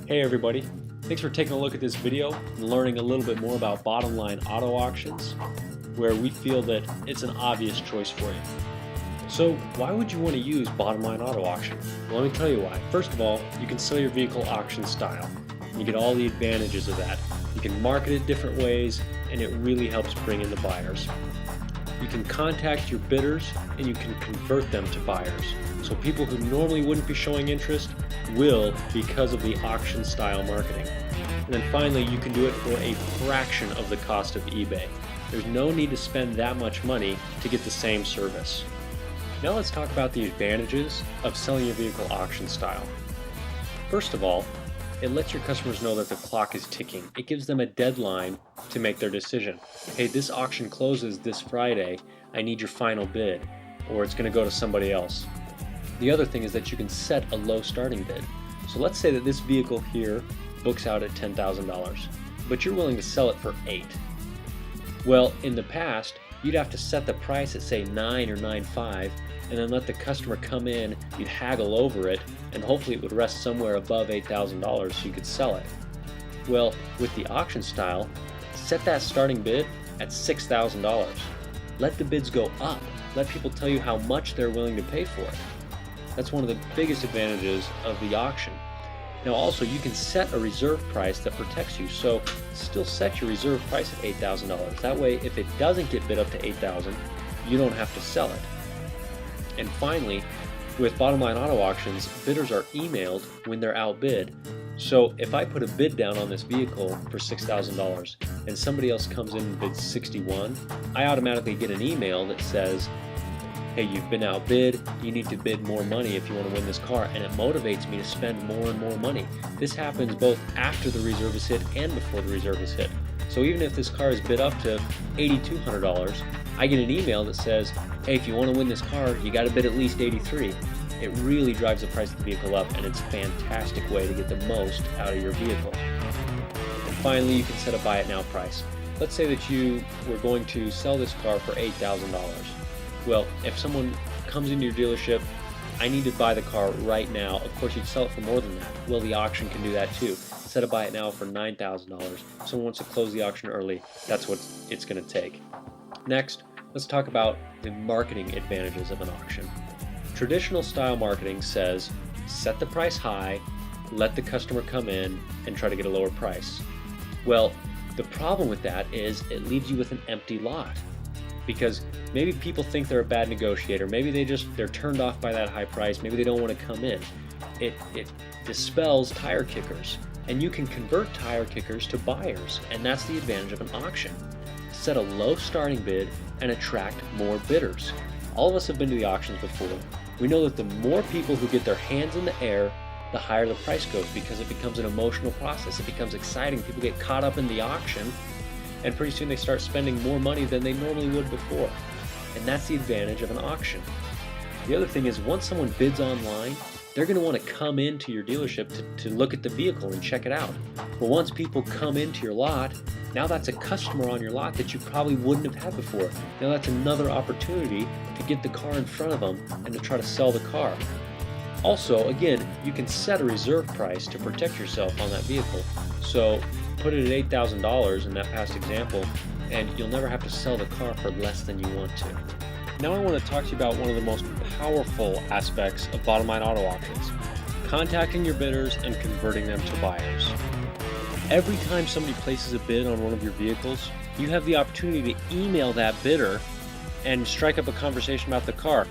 Hey everybody, thanks for taking a look at this video and learning a little bit more about Bottom Line Auto Auctions, where we feel that it's an obvious choice for you. So why would you want to use Bottom Line Auto Auction? Well, let me tell you why. First of all, you can sell your vehicle auction style. You get all the advantages of that. You can market it different ways, and it really helps bring in the buyers. You can contact your bidders and you can convert them to buyers. So people who normally wouldn't be showing interest will because of the auction style marketing. And then finally, you can do it for a fraction of the cost of eBay. There's no need to spend that much money to get the same service. Now let's talk about the advantages of selling your vehicle auction style. First of all, it lets your customers know that the clock is ticking. It gives them a deadline to make their decision. Hey, this auction closes this Friday. I need your final bid, or it's going to go to somebody else. The other thing is that you can set a low starting bid. So let's say that this vehicle here books out at $10,000, but you're willing to sell it for $8,000. Well, in the past, you'd have to set the price at say $9,000 or $9,500, and then let the customer come in, you'd haggle over it, and hopefully it would rest somewhere above $8,000 so you could sell it. Well, with the auction style, set that starting bid at $6,000. Let the bids go up. Let people tell you how much they're willing to pay for it. That's one of the biggest advantages of the auction. Now also, you can set a reserve price that protects you, so still set your reserve price at $8,000. That way, if it doesn't get bid up to $8,000, you don't have to sell it. And finally, with Bottom Line Auto Auctions, bidders are emailed when they're outbid. So if I put a bid down on this vehicle for $6,000 and somebody else comes in and bids $61,000, I automatically get an email that says, hey, you've been outbid, you need to bid more money if you want to win this car, and it motivates me to spend more and more money. This happens both after the reserve is hit and before the reserve is hit. So even if this car is bid up to $8,200, I get an email that says, hey, if you want to win this car, you got to bid at least $83,000. It really drives the price of the vehicle up, and it's a fantastic way to get the most out of your vehicle. And finally, you can set a buy it now price. Let's say that you were going to sell this car for $8,000. Well, if someone comes into your dealership, I need to buy the car right now. Of course, you'd sell it for more than that. Well, the auction can do that too. Set a buy it now for $9,000. If someone wants to close the auction early, that's what it's going to take. Next, let's talk about the marketing advantages of an auction. Traditional style marketing says, set the price high, let the customer come in and try to get a lower price. Well, the problem with that is it leaves you with an empty lot. Because maybe people think they're a bad negotiator, maybe they're turned off by that high price, maybe they don't want to come in. It dispels tire kickers, and you can convert tire kickers to buyers, and that's the advantage of an auction. Set a low starting bid and attract more bidders. All of us have been to the auctions before. We know that the more people who get their hands in the air, the higher the price goes, because it becomes an emotional process. It becomes exciting. People get caught up in the auction, and pretty soon they start spending more money than they normally would before. And that's the advantage of an auction. The other thing is, once someone bids online, they're going to want to come into your dealership to look at the vehicle and check it out. But once people come into your lot, now that's a customer on your lot that you probably wouldn't have had before. Now that's another opportunity to get the car in front of them and to try to sell the car. Also, again, you can set a reserve price to protect yourself on that vehicle. So put it at $8,000 in that past example, and you'll never have to sell the car for less than you want to. Now I want to talk to you about one of the most powerful aspects of Bottom Line Auto Auctions: contacting your bidders and converting them to buyers. Every time somebody places a bid on one of your vehicles, you have the opportunity to email that bidder and strike up a conversation about the car.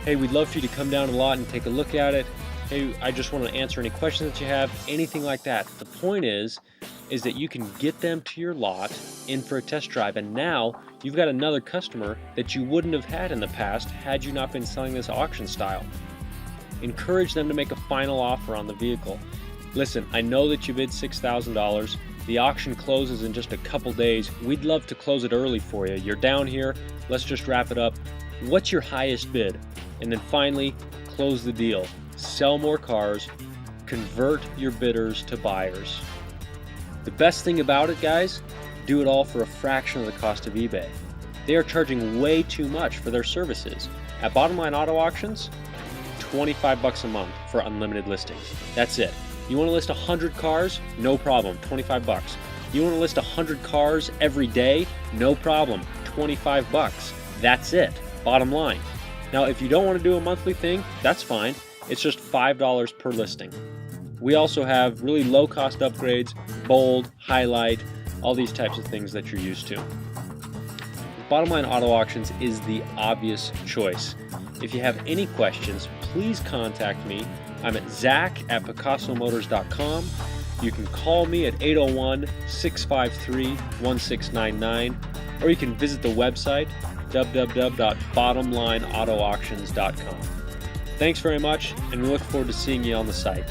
Hey, we'd love for you to come down to the lot and take a look at it. Hey, I just want to answer any questions that you have, anything like that. The point is that you can get them to your lot in for a test drive, and now you've got another customer that you wouldn't have had in the past had you not been selling this auction style. Encourage them to make a final offer on the vehicle. Listen, I know that you bid $6,000. The auction closes in just a couple days. We'd love to close it early for you. You're down here. Let's just wrap it up. What's your highest bid? And then finally, close the deal. Sell more cars. Convert your bidders to buyers. The best thing about it, guys, do it all for a fraction of the cost of eBay. They are charging way too much for their services. At Bottom Line Auto Auctions, $25 a month for unlimited listings. That's it. You want to list 100 cars? No problem, 25 bucks. You want to list 100 cars every day? No problem, 25 bucks. That's it, bottom line. Now, if you don't want to do a monthly thing, that's fine. It's just $5 per listing. We also have really low-cost upgrades, bold, highlight, all these types of things that you're used to. Bottom Line Auto Auctions is the obvious choice. If you have any questions, please contact me. I'm at zach@picassomotors.com. You can call me at 801-653-1699, or you can visit the website www.bottomlineautoauctions.com. Thanks very much, and we look forward to seeing you on the site.